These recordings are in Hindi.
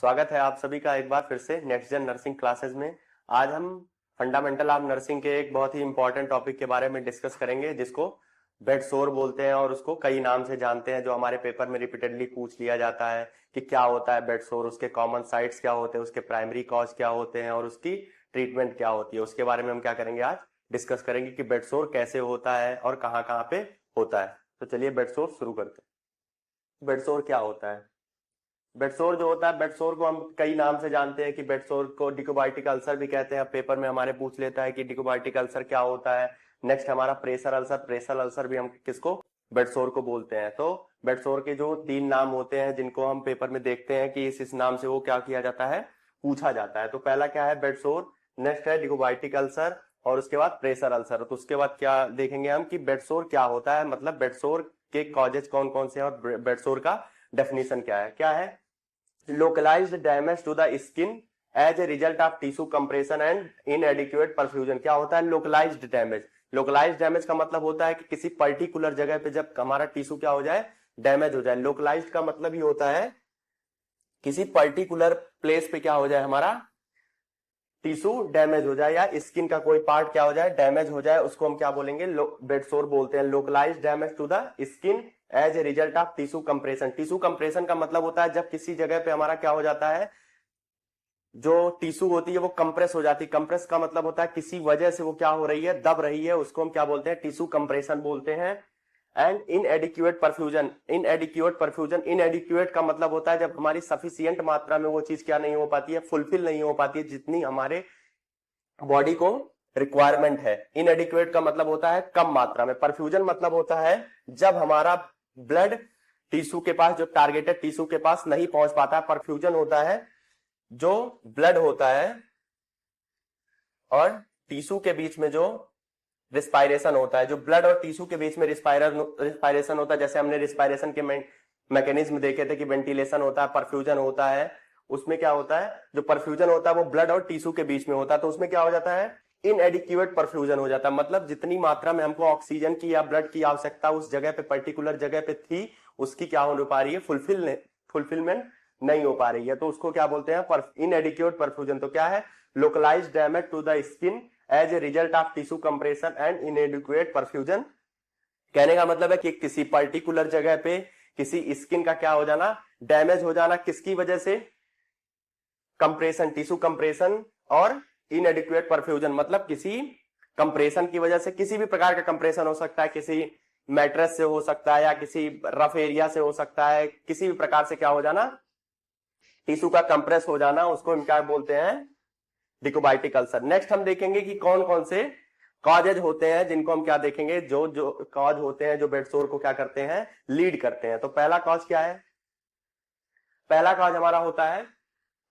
स्वागत है आप सभी का एक बार फिर से नेक्स्ट जेन नर्सिंग क्लासेस में। आज हम फंडामेंटल ऑफ नर्सिंग के एक बहुत ही इंपॉर्टेंट टॉपिक के बारे में डिस्कस करेंगे, जिसको बेड सोर बोलते हैं और उसको कई नाम से जानते हैं, जो हमारे पेपर में रिपीटेडली पूछ लिया जाता है कि क्या होता है बेड सोर, उसके कॉमन साइट्स क्या होते हैं, उसके प्राइमरी कॉज क्या होते हैं और उसकी ट्रीटमेंट क्या होती है। उसके बारे में हम क्या करेंगे, आज डिस्कस करेंगे कि बेड सोर कैसे होता है और कहाँ कहाँ पे होता है। तो चलिए बेड सोर शुरू करते हैं। बेड सोर क्या होता है? बेडसोर जो होता है, बेडसोर को हम कई नाम से जानते हैं कि बेडसोर को डिकोबाइटिक अल्सर भी कहते हैं। पेपर में हमारे पूछ लेता है कि डिकोबाइटिक अल्सर क्या होता है। नेक्स्ट हमारा प्रेशर अल्सर, प्रेशर अल्सर भी हम किसको, बेडसोर को बोलते हैं। तो बेडसोर के जो तीन नाम होते हैं जिनको हम पेपर में देखते हैं कि इस नाम से वो क्या किया जाता है, पूछा जाता है। तो पहला क्या है, बेडसोर। नेक्स्ट है डिकोबाइटिक अल्सर और उसके बाद प्रेशर अल्सर। तो उसके बाद क्या देखेंगे हम कि बेडसोर क्या होता है, मतलब बेडसोर के कॉजेज कौन कौन से हैं और बेडसोर का डेफिनेशन क्या है। Localized damage to the skin as a result of tissue compression and inadequate perfusion। क्या होता है लोकलाइज्ड डैमेज? लोकलाइज्ड डैमेज का मतलब होता है कि किसी पर्टिकुलर जगह पे जब हमारा टिश्यू क्या हो जाए, डैमेज हो जाए। लोकलाइज्ड का मतलब ही होता है किसी पर्टिकुलर प्लेस पे क्या हो जाए, हमारा टिश्यू डैमेज हो जाए या स्किन का कोई पार्ट क्या हो जाए, डैमेज हो जाए, उसको हम क्या बोलेंगे, बेडसोर बोलते हैं। Localised damage to the skin as a result of tissue compression. Tissue compression का मतलब होता है जब किसी जगह पे हमारा क्या हो जाता है, जो टिश्यू होती है वो कंप्रेस हो जाती है। कंप्रेस का मतलब होता है किसी वजह से वो क्या हो रही है, दब रही है, उसको हम क्या बोलते हैं, टिश्यू कंप्रेशन बोलते हैं। एंड इनएडिक्वेट परफ्यूजन, इनएडिक्वेट परफ्यूजन, इनएडिक्वेट का मतलब होता है जब हमारी सफिशियंट मात्रा में वो चीज क्या नहीं हो पाती है, फुलफिल नहीं हो पाती है जितनी हमारे बॉडी को रिक्वायरमेंट है। इनएडिक्वेट का मतलब होता है कम मात्रा में। परफ्यूजन मतलब होता है जब हमारा ब्लड टिश्यू के पास, जो टारगेटेड टिश्यू के पास नहीं पहुंच पाता है। परफ्यूजन होता है जो ब्लड होता है और टिश्यू के बीच में जो रिस्पायरेशन होता है, जो ब्लड और टिश्यू के बीच में रिस्पायरेशन होता है। जैसे हमने रिस्पायरेशन के मैकेनिज्म देखे थे कि वेंटिलेशन होता है, परफ्यूजन होता है। उसमें क्या होता है, जो परफ्यूजन होता है वो ब्लड और टिश्यू के बीच में होता है। तो उसमें क्या हो जाता है, इनएडिक्वेट परफ्यूजन हो जाता है। मतलब जितनी मात्रा में हमको ऑक्सीजन की या ब्लड की आवश्यकता उस जगह पे, पर्टिकुलर जगह पे थी, उसकी क्या हो पा रही है, फुलफिलमेंट नहीं हो पा रही है। तो उसको क्या बोलते हैं, इनएडिक्वेट परफ्यूजन। तो क्या है, localised damage to the skin as a result of tissue compression and inadequate perfusion. कहने का मतलब है कि किसी पर्टिकुलर जगह पे किसी स्किन का क्या हो जाना, डैमेज हो जाना, किसकी वजह से, कंप्रेशन, टिश्यू कंप्रेशन और इनएडिक्वेट परफ्यूजन। मतलब किसी कंप्रेशन की वजह से, किसी भी प्रकार का कंप्रेशन हो सकता है, किसी मैट्रेस से हो सकता है या किसी रफ एरिया से हो सकता है, किसी भी प्रकार से क्या हो जाना, टिश्यू का कंप्रेस हो जाना, उसको हम क्या बोलते हैं, डिकोबाइटिक अल्सर। नेक्स्ट हम देखेंगे कि कौन कौन से कॉजेज होते हैं जिनको हम क्या देखेंगे, जो जो कॉज होते हैं जो बेडसोर को क्या करते हैं, लीड करते हैं। तो पहला कॉज क्या है, पहला कॉज हमारा होता है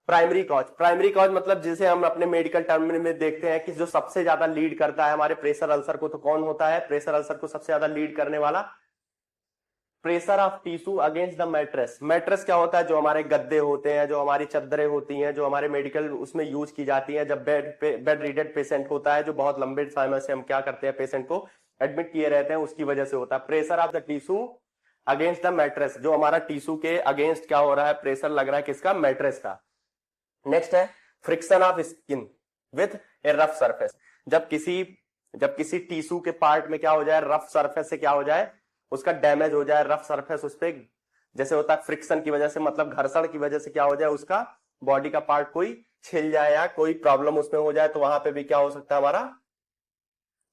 प्राइमरी कॉज। प्राइमरी कॉज मतलब जिसे हम अपने मेडिकल टर्म में देखते हैं कि जो सबसे ज्यादा लीड करता है हमारे प्रेशर अल्सर को। तो कौन होता है, प्रेशर अल्सर को सबसे ज्यादा लीड करने वाला, pressure of tissue against the mattress. Mattress क्या होता है, जो हमारे गद्दे होते हैं, जो हमारी चद्दरें होती हैं, जो हमारे मेडिकल उसमें यूज की जाती हैं जब बेड रिडेड पेशेंट होता है, जो बहुत लंबे समय से हम क्या करते हैं, पेशेंट को एडमिट किए रहते हैं, उसकी वजह से होता है। Pressure of the tissue against the mattress, जो हमारा टिश्यू के अगेंस्ट क्या हो रहा है, प्रेशर लग रहा है, किसका, मैट्रेस का। नेक्स्ट है friction of skin with A rough surface. जब किसी टिश्यू के पार्ट में क्या हो जाए, रफ सरफेस से क्या हो जाए, उसका डैमेज हो जाए, रफ सरफेस उस पर जैसे होता है फ्रिक्शन की वजह से, मतलब घर्षण की वजह से क्या हो जाए, उसका बॉडी का पार्ट कोई छिल जाए या कोई प्रॉब्लम उसमें हो जाए, तो वहां पे भी क्या हो सकता है, हमारा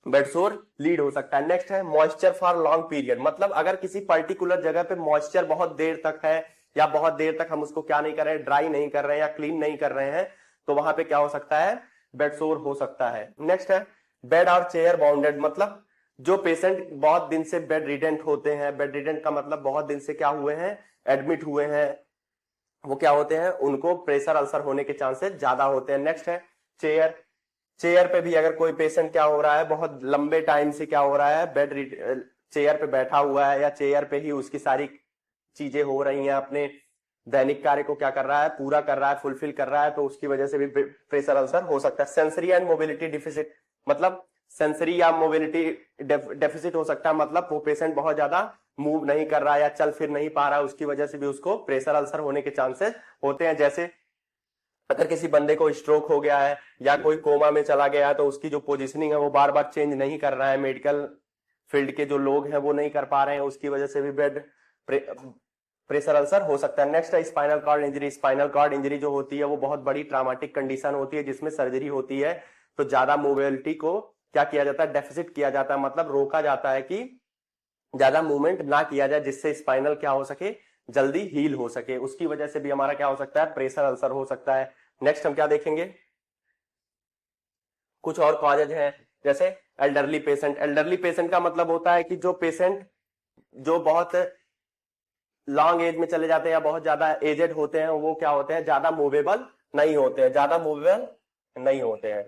बेडसोर लीड हो सकता है। नेक्स्ट है मॉइस्चर फॉर लॉन्ग पीरियड। मतलब अगर किसी पर्टिकुलर जगह पे मॉइस्चर बहुत देर तक है या बहुत देर तक हम उसको क्या नहीं कर रहे हैं, ड्राई नहीं कर रहे हैं या क्लीन नहीं कर रहे हैं, तो वहां पे क्या हो सकता है, बेडसोर हो सकता है। नेक्स्ट है बेड और चेयर बाउंडेड। मतलब जो पेशेंट बहुत दिन से बेड रिडेंट होते हैं, बेड रिडेंट का मतलब बहुत दिन से क्या हुए हैं, एडमिट हुए हैं, वो क्या होते हैं, उनको प्रेशर अल्सर होने के चांसेस ज्यादा होते हैं। नेक्स्ट है चेयर। चेयर पे भी अगर कोई पेशेंट क्या हो रहा है, बहुत लंबे टाइम से क्या हो रहा है, चेयर पे बैठा हुआ है या चेयर पे ही उसकी सारी चीजें हो रही हैं, अपने दैनिक कार्य को क्या कर रहा है, पूरा कर रहा है, फुलफिल कर रहा है, तो उसकी वजह से भी प्रेशर अल्सर हो सकता है। सेंसरी एंड मोबिलिटी डिफिसिट, मतलब सेंसरी या मोबिलिटी डेफिसिट हो सकता है, मतलब वो पेशेंट बहुत ज्यादा मूव नहीं कर रहा है या चल फिर नहीं पा रहा है, उसकी वजह से भी उसको प्रेशर अल्सर होने के चांसेस होते हैं। जैसे अगर किसी बंदे को स्ट्रोक हो गया है या कोई कोमा में चला गया है तो उसकी जो पोजीशनिंग है वो बार बार चेंज नहीं कर रहा है, मेडिकल फील्ड के जो लोग हैं वो नहीं कर पा रहे हैं, उसकी वजह से भी ब्लड प्रेशर अल्सर हो सकता है। नेक्स्ट है spinal cord injury. Spinal cord injury जो होती है वो बहुत बड़ी ट्रामाटिक कंडीशन होती है जिसमें सर्जरी होती है, तो ज्यादा मोबिलिटी को क्या किया जाता है, डेफिसिट किया जाता है, मतलब रोका जाता है कि ज्यादा मूवमेंट ना किया जाए जिससे स्पाइनल क्या हो सके, जल्दी हील हो सके। उसकी वजह से भी हमारा क्या हो सकता है, प्रेशर अल्सर हो सकता है। नेक्स्ट हम क्या देखेंगे, कुछ और कॉजेज हैं जैसे एल्डरली पेशेंट। एल्डरली पेशेंट का मतलब होता है कि जो पेशेंट जो बहुत लॉन्ग एज में चले जाते हैं या बहुत ज्यादा एजेड होते हैं वो क्या होते हैं, ज्यादा मूवेबल नहीं होते हैं, ज्यादा मूवेबल नहीं होते हैं,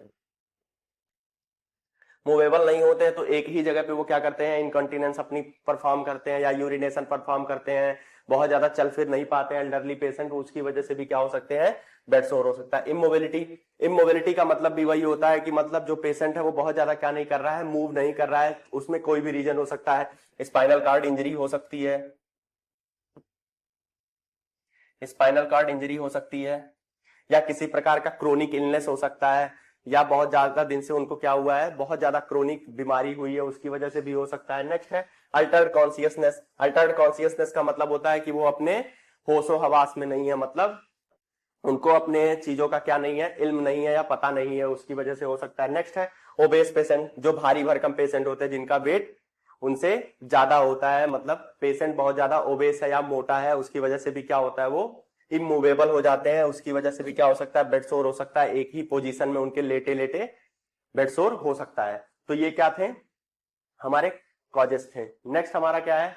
मूवेबल नहीं होते हैं तो एक ही जगह पे वो क्या करते हैं, इनकॉन्टिनेंस अपनी परफॉर्म करते हैं या यूरिनेशन परफॉर्म करते हैं, बहुत ज्यादा चल फिर नहीं पाते हैं एल्डरली पेशेंट, उसकी वजह से भी क्या हो सकते हैं, बेड सोर हो सकता है। इमोबिलिटी। इमोबिलिटी का मतलब भी वही होता है कि मतलब जो पेशेंट है वो बहुत ज्यादा क्या नहीं कर रहा है, मूव नहीं कर रहा है, उसमें कोई भी रीजन हो सकता है, स्पाइनल कॉर्ड इंजरी हो सकती है, स्पाइनल कॉर्ड इंजरी हो सकती है, या किसी प्रकार का क्रोनिक इलनेस हो सकता है, या बहुत ज्यादा दिन से उनको क्या हुआ है, बहुत ज्यादा क्रोनिक बीमारी हुई है, उसकी वजह से भी हो सकता है। नेक्स्ट है अल्टर्ड कॉन्सियसनेस। अल्टर्ड कॉन्सियसनेस का मतलब होता है कि वो अपने होशो हवास में नहीं है, मतलब उनको अपने चीजों का क्या नहीं है, इल्म नहीं है या पता नहीं है, उसकी वजह से हो सकता है। नेक्स्ट है ओबेस पेशेंट, जो भारी भरकम पेशेंट होते हैं जिनका वेट उनसे ज्यादा होता है, मतलब पेशेंट बहुत ज्यादा ओबेस है या मोटा है, उसकी वजह से भी क्या होता है, वो इमूवेबल हो जाते हैं, उसकी वजह से भी क्या हो सकता है, बेड सोर हो सकता है, एक ही पोजीशन में उनके लेटे लेटे बेड सोर हो सकता है। तो ये क्या थे, हमारे कॉजेस थे। नेक्स्ट हमारा क्या है,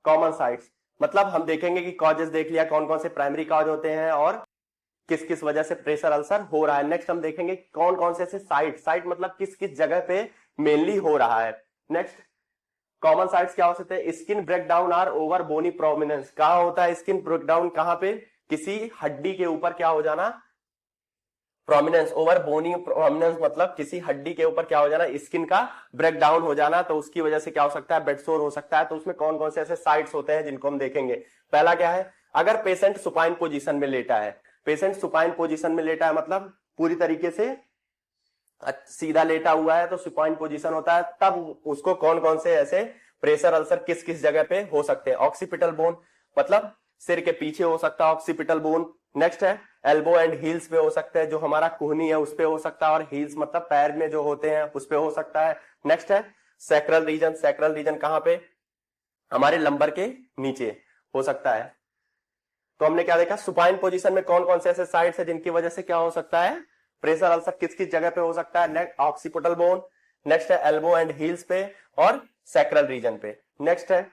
कॉमन साइट्स। मतलब हम देखेंगे कि कॉजेस देख लिया, कौन कौन से प्राइमरी कॉज होते हैं और किस किस वजह से प्रेशर अल्सर हो रहा है। नेक्स्ट हम देखेंगे कौन कौन से ऐसे साइट, साइट मतलब किस किस जगह पे मेनली हो रहा है। नेक्स्ट कॉमन साइट्स क्या हो सकते हैं, skin breakdown are over bony prominence. कहा होता है स्किन ब्रेकडाउन, कहां पे, किसी हड्डी के ऊपर क्या हो जाना, प्रोमिनेंस, ओवर बोनी प्रोमिनेंस मतलब किसी हड्डी के ऊपर क्या हो जाना, स्किन का ब्रेक डाउन हो जाना, तो उसकी वजह से क्या हो सकता है, बेड सोर हो सकता है। तो उसमें कौन कौन से ऐसे साइट्स होते हैं जिनको हम देखेंगे। पहला क्या है, अगर पेशेंट सुपाइन पोजीशन में लेटा है, पेशेंट सुपाइन पोजीशन में लेटा है मतलब पूरी तरीके से सीधा लेटा हुआ है तो सुपाइन पोजीशन होता है, तब उसको कौन कौन से ऐसे प्रेशर अल्सर किस किस जगह पे हो सकते हैं। ऑक्सीपिटल बोन मतलब सिर के पीछे हो सकता है ऑक्सीपिटल बोन। नेक्स्ट है एल्बो एंड हील्स पे हो सकता है, जो हमारा कुहनी है उस पे हो सकता है, और हील्स मतलब पैर में जो होते हैं उस पे हो सकता है। नेक्स्ट है सैक्रल रीजन। सैक्रल रीजन कहां पे, हमारे लंबर के नीचे हो सकता है। तो हमने क्या देखा, सुपाइन पोजीशन में कौन कौन से ऐसे साइट्स है जिनकी वजह से क्या हो सकता है, प्रेशर अल्सर किस किस जगह पे हो सकता है, ऑक्सीपिटल बोन, नेक्स्ट है एल्बो एंड हील्स पे और सैक्रल रीजन पे। नेक्स्ट है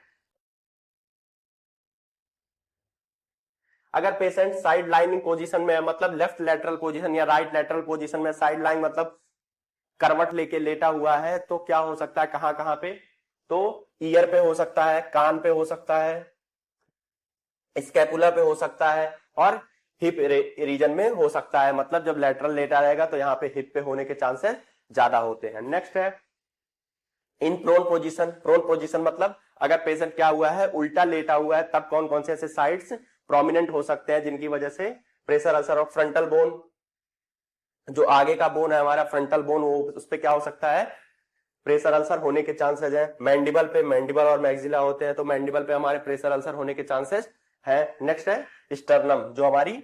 अगर पेशेंट साइड लाइनिंग पोजीशन में है, मतलब लेफ्ट लेटरल पोजीशन या राइट लेटरल पोजीशन में, साइड लाइन मतलब करवट लेके लेटा हुआ है, तो क्या हो सकता है, कहां कहां पे, तो ईयर पे हो सकता है, कान पे हो सकता है, स्कैपुला पे हो सकता है, और हिप रीजन में हो सकता है। मतलब जब लेटरल लेटा रहेगा तो यहाँ पे हिप पे होने के चांसेस ज्यादा होते हैं। नेक्स्ट है इन प्रोन पोजीशन। प्रोन पोजीशन मतलब अगर पेशेंट क्या हुआ है, उल्टा लेटा हुआ है, तब कौन कौन से ऐसे साइड्स प्रोमिनेंट हो सकते हैं जिनकी वजह से प्रेशर अल्सर। और फ्रंटल बोन, जो आगे का बोन है हमारा फ्रंटल बोन, वो उस पे क्या हो सकता है, प्रेशर अल्सर होने के चांसेस है। मैंडिबल पे, मैंडिबल और मैक्सिला होते हैं तो मैंडिबल पे हमारे प्रेशर अल्सर होने के चांसेस है। नेक्स्ट है स्टर्नम, जो हमारी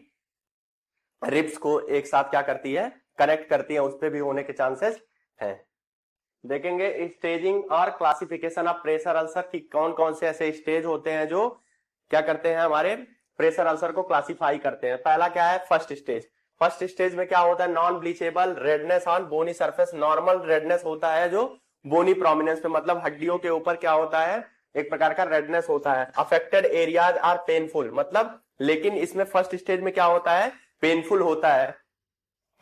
रिब्स को एक साथ क्या करती है, कनेक्ट करती है, उस पे भी होने के चांसेस है। देखेंगे स्टेजिंग और क्लासिफिकेशन ऑफ प्रेशर अल्सर की कौन कौन से ऐसे स्टेज होते हैं जो क्या करते हैं, हमारे प्रेशर अल्सर को क्लासिफाई करते हैं। पहला क्या है, फर्स्ट स्टेज। फर्स्ट स्टेज में क्या होता है, non bleachable redness on bony surface. Normal redness होता है जो बोनी प्रोमिनेंस पे, मतलब हड्डियों के ऊपर क्या होता है, एक प्रकार का रेडनेस होता है। अफेक्टेड एरियाज आर पेनफुल, मतलब लेकिन इसमें फर्स्ट स्टेज में क्या होता है, पेनफुल होता है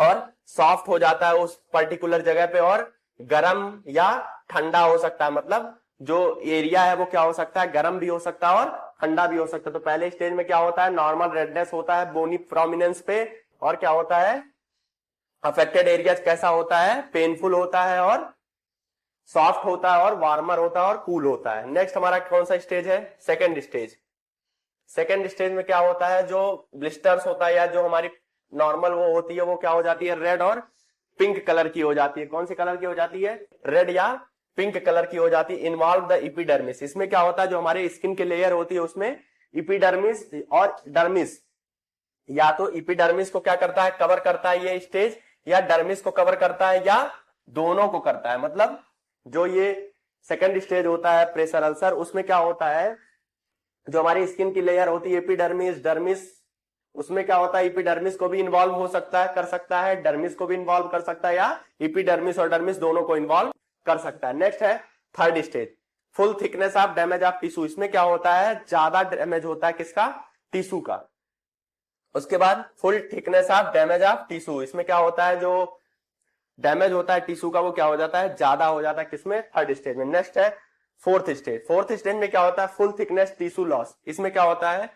और सॉफ्ट हो जाता है उस पर्टिकुलर जगह पे, और गर्म या ठंडा हो सकता है। मतलब जो एरिया है वो क्या हो सकता है, गर्म भी हो सकता है और ठंडा भी हो सकता है। तो पहले स्टेज में क्या होता है, नॉर्मल रेडनेस होता है बोनी प्रोमिनेंस पे, और क्या होता है, अफेक्टेड एरिया कैसा होता है, पेनफुल होता है और सॉफ्ट होता है और वार्मर होता है और कूल होता है। नेक्स्ट हमारा कौन सा स्टेज है, सेकेंड स्टेज। सेकेंड स्टेज में क्या होता है, जो ब्लिस्टर्स होता है या जो हमारी नॉर्मल वो होती है वो क्या हो जाती है, रेड और पिंक कलर की हो जाती है। कौन सी कलर की हो जाती है, रेड या पिंक कलर की हो जाती है। इन्वॉल्व द इपिडर्मिस, इसमें क्या होता है, जो हमारे स्किन के लेयर होती है उसमें इपिडर्मिस और डर्मिस, या तो इपिडर्मिस को क्या करता है, कवर करता है ये स्टेज, या डर्मिस को कवर करता है, या दोनों को करता है। मतलब जो ये सेकंड स्टेज होता है प्रेशर अल्सर, उसमें क्या होता है, जो हमारी स्किन की लेयर होती है एपिडर्मिस डर्मिस, उसमें क्या होता है, एपिडर्मिस को भी इन्वॉल्व हो सकता है, कर सकता है, डर्मिस को भी इन्वॉल्व कर सकता है, या एपिडर्मिस और डर्मिस दोनों को इन्वॉल्व कर सकता है। नेक्स्ट है third stage, full thickness of damage of tissue. इसमें क्या होता है, ज्यादा डैमेज होता है किसका, टिश्यू का। उसके बाद full thickness of damage of tissue, इसमें क्या होता है, जो डैमेज होता है टिश्यू का वो क्या हो जाता है, ज्यादा हो जाता है किसमें, थर्ड स्टेज में। नेक्स्ट है फोर्थ स्टेज, फोर्थ स्टेज में क्या होता है, फुल थिकनेस टिश्यू लॉस। इसमें क्या होता है,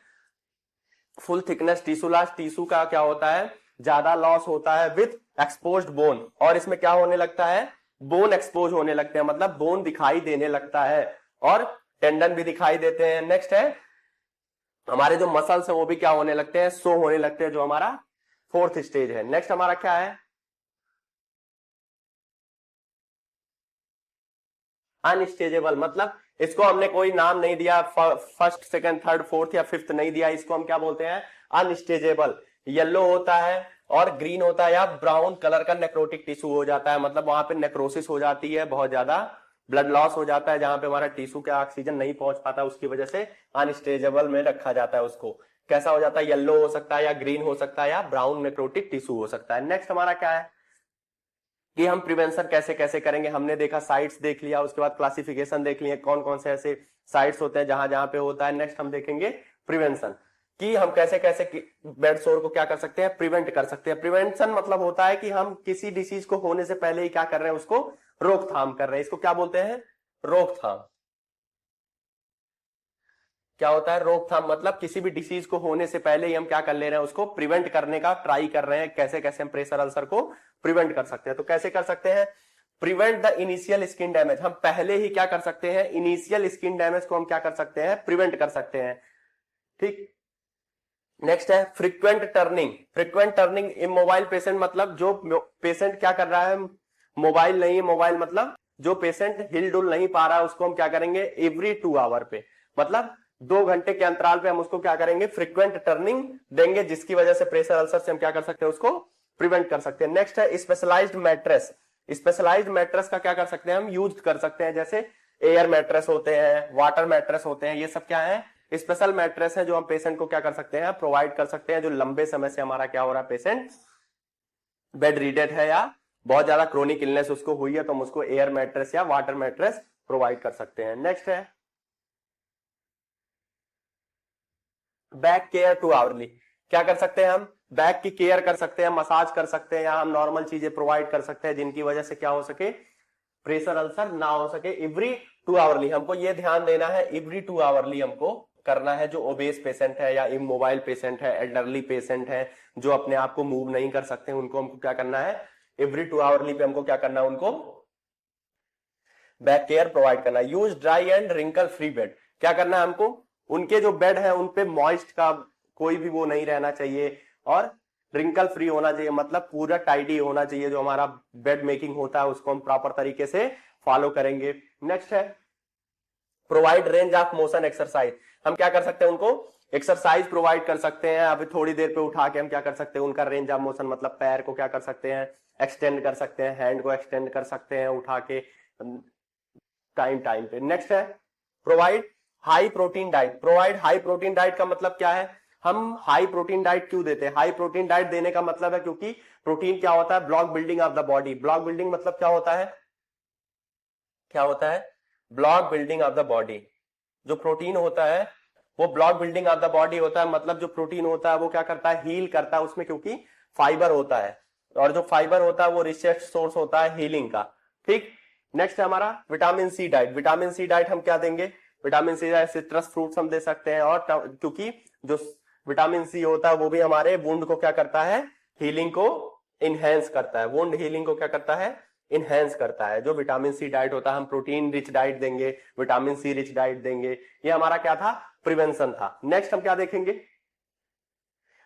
full thickness tissue loss, tissue का क्या होता है, ज्यादा लॉस होता है विथ एक्सपोज्ड बोन, और इसमें क्या होने लगता है, बोन एक्सपोज होने लगते हैं, मतलब बोन दिखाई देने लगता है और टेंडन भी दिखाई देते हैं। नेक्स्ट है हमारे जो मसल्स है वो भी क्या होने लगते हैं, शो होने लगते हैं, जो हमारा फोर्थ स्टेज है। नेक्स्ट हमारा क्या है, अनस्टेजेबल, मतलब इसको हमने कोई नाम नहीं दिया, फर्स्ट सेकंड थर्ड फोर्थ या फिफ्थ नहीं दिया, इसको हम क्या बोलते हैं, अनस्टेजेबल। येलो होता है और ग्रीन होता है या ब्राउन कलर का नेक्रोटिक टिश्यू हो जाता है, मतलब वहां पे नेक्रोसिस हो जाती है, बहुत ज्यादा ब्लड लॉस हो जाता है, जहां पे हमारा टिश्यू के ऑक्सीजन नहीं पहुंच पाता, उसकी वजह से अनस्टेजेबल में रखा जाता है उसको। कैसा हो जाता है, येलो हो सकता है या ग्रीन हो सकता है या ब्राउन नेक्रोटिक टिश्यू हो सकता है। नेक्स्ट हमारा क्या है कि हम प्रिवेंशन कैसे कैसे करेंगे, हमने देखा साइट्स देख लिया, उसके बाद क्लासिफिकेशन देख लिया, कौन कौन से ऐसे साइट्स होते हैं जहां जहां पे होता है। नेक्स्ट हम देखेंगे प्रिवेंशन, कि हम कैसे कैसे बेड सोर को क्या कर सकते हैं, प्रिवेंट कर सकते हैं। प्रिवेंशन मतलब होता है कि हम किसी डिसीज को होने से पहले ही क्या कर रहे हैं, उसको रोकथाम कर रहे हैं, इसको क्या बोलते हैं, रोकथाम। क्या होता है रोकथाम, मतलब किसी भी डिसीज को होने से पहले ही हम क्या कर ले रहे हैं, उसको प्रिवेंट करने का ट्राई कर रहे हैं। कैसे कैसे हम प्रेशर अल्सर को प्रिवेंट कर सकते हैं, तो कैसे कर सकते हैं, prevent the initial skin damage, हम पहले ही क्या कर सकते हैं, इनिशियल स्किन डैमेज को हम क्या कर सकते हैं, प्रिवेंट कर सकते हैं। ठीक, नेक्स्ट है frequent turning, frequent turning immobile patient, मतलब जो पेशेंट क्या कर रहा है, मोबाइल नहीं है, मोबाइल मतलब जो पेशेंट हिल डुल नहीं पा रहा है, उसको हम क्या करेंगे, एवरी 2 आवर पे, मतलब 2 घंटे के अंतराल पे हम उसको क्या करेंगे, फ्रीक्वेंट टर्निंग देंगे, जिसकी वजह से प्रेशर अल्सर से हम क्या कर सकते हैं, उसको प्रिवेंट कर सकते हैं। नेक्स्ट है स्पेशलाइज्ड मैट्रेस, स्पेशलाइज्ड मैट्रेस का क्या कर सकते हैं, हम यूज कर सकते हैं, जैसे एयर मैट्रेस होते हैं, वाटर मैट्रेस होते हैं, ये सब क्या है, स्पेशल मैट्रेस है, जो हम पेशेंट को क्या कर सकते हैं, प्रोवाइड कर सकते हैं, जो लंबे समय से हमारा क्या हो रहा है, पेशेंट बेड रीडेड है या बहुत ज्यादा क्रोनिक इलनेस उसको हुई है, तो हम उसको एयर मैट्रेस या वाटर मैट्रेस प्रोवाइड कर सकते हैं। नेक्स्ट है बैक केयर टू आवरली, क्या कर सकते हैं, हम बैक की केयर कर सकते हैं, मसाज कर सकते हैं, या हम नॉर्मल चीजें प्रोवाइड कर सकते हैं, जिनकी वजह से क्या हो सके, प्रेशर अल्सर ना हो सके। एवरी 2 आवरली, हमको ये ध्यान देना है, एवरी 2 आवरली हमको करना है। जो ओबेस पेशेंट है या इमोबाइल पेशेंट है, एल्डरली पेशेंट है, जो अपने आप को मूव नहीं कर सकते, उनको हमको क्या करना है, एवरी 2 आवरली पे हमको क्या करना है, उनको बैक केयर प्रोवाइड करना है। Use dry and wrinkle free bed, क्या करना है हमको, उनके जो बेड है उनपे मॉइस्ट का कोई भी वो नहीं रहना चाहिए, और रिंकल फ्री होना चाहिए, मतलब पूरा टाइडी होना चाहिए। जो हमारा बेड मेकिंग होता है उसको हम प्रॉपर तरीके से फॉलो करेंगे। नेक्स्ट है provide range of motion exercise, हम क्या कर सकते हैं, उनको एक्सरसाइज प्रोवाइड कर सकते हैं। अभी थोड़ी देर पे उठा के हम क्या कर सकते हैं, उनका रेंज ऑफ मोशन, मतलब पैर को क्या कर सकते हैं, एक्सटेंड कर सकते हैं, हैंड को एक्सटेंड कर सकते हैं उठा के टाइम टाइम पे। नेक्स्ट है provide high protein diet, provide high protein diet का मतलब क्या है, हम हाई प्रोटीन डाइट क्यों देते हैं, हाई प्रोटीन डाइट देने का मतलब है क्योंकि प्रोटीन क्या होता है, block building of the body. Block building मतलब क्या होता है, क्या होता है, block building of the body. जो प्रोटीन होता है वो block building of the body होता है, मतलब जो प्रोटीन होता है वो क्या करता है, हील करता है उसमें, क्योंकि फाइबर होता है, और जो फाइबर होता है वो रिसर्च सोर्स होता है हीलिंग का। ठीक, नेक्स्ट है हमारा vitamin C diet. Vitamin C diet हम क्या देंगे, विटामिन सी सिट्रस फ्रूट्स हम दे सकते हैं, और क्योंकि जो विटामिन सी होता है वो भी हमारे वुंड को क्या करता है, हीलिंग को इनहेंस करता है, वुंड हीलिंग को क्या करता है, इनहेंस करता है। जो विटामिन सी डाइट होता है, हम प्रोटीन रिच डाइट देंगे, विटामिन सी रिच डाइट देंगे। ये हमारा क्या था, प्रिवेंशन था। नेक्स्ट हम क्या देखेंगे,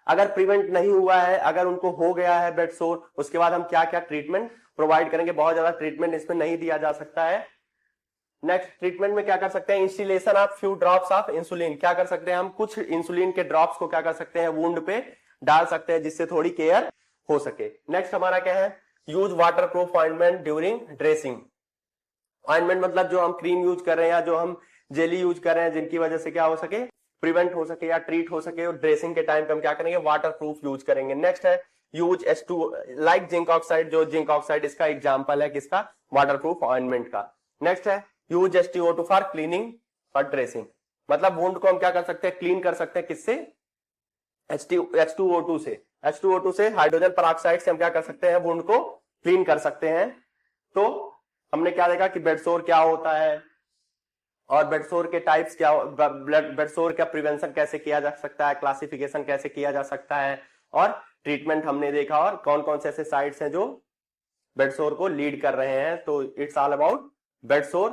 अगर प्रिवेंट नहीं हुआ है, अगर उनको हो गया है बेड सोर, उसके बाद हम क्या क्या ट्रीटमेंट प्रोवाइड करेंगे। बहुत ज्यादा ट्रीटमेंट इसमें नहीं दिया जा सकता है। नेक्स्ट ट्रीटमेंट में क्या कर सकते हैं, instillation of few drops of insulin. क्या कर सकते हैं हम, कुछ इंसुलिन के ड्रॉप्स को क्या कर सकते हैं, वुंड पे डाल सकते हैं, जिससे थोड़ी केयर हो सके। नेक्स्ट हमारा क्या है, use water proof ointment during dressing. Ointment मतलब जो हम क्रीम यूज कर रहे हैं या जो हम जेली यूज कर रहे हैं, जिनकी वजह से क्या हो सके, प्रिवेंट हो सके या ट्रीट हो सके, और ड्रेसिंग के टाइम पे हम क्या करेंगे, वाटर प्रूफ यूज करेंगे। नेक्स्ट है use H2 like zinc oxide. जो जिंक ऑक्साइड इसका एग्जांपल है किसका, वाटर प्रूफ ऑइंटमेंट का। नेक्स्ट है यूज H2O2 फॉर क्लीनिंग और ड्रेसिंग। मतलब वुंड को हम क्या कर सकते हैं, क्लीन कर सकते हैं, किससे, H2O2 से। H2O2 से, हाइड्रोजन पेरोक्साइड से हम क्या कर सकते हैं, वुंड को क्लीन कर सकते हैं। तो हमने क्या देखा कि बेड सोर क्या होता है, और बेड सोर के टाइप्स क्या, बेड सोर का प्रिवेंशन कैसे किया जा सकता है, क्लासिफिकेशन कैसे किया जा सकता है, और ट्रीटमेंट हमने देखा, और कौन कौन से ऐसे साइट्स हैं जो बेड सोर को लीड कर रहे हैं। तो इट्स ऑल अबाउट बेड सोर।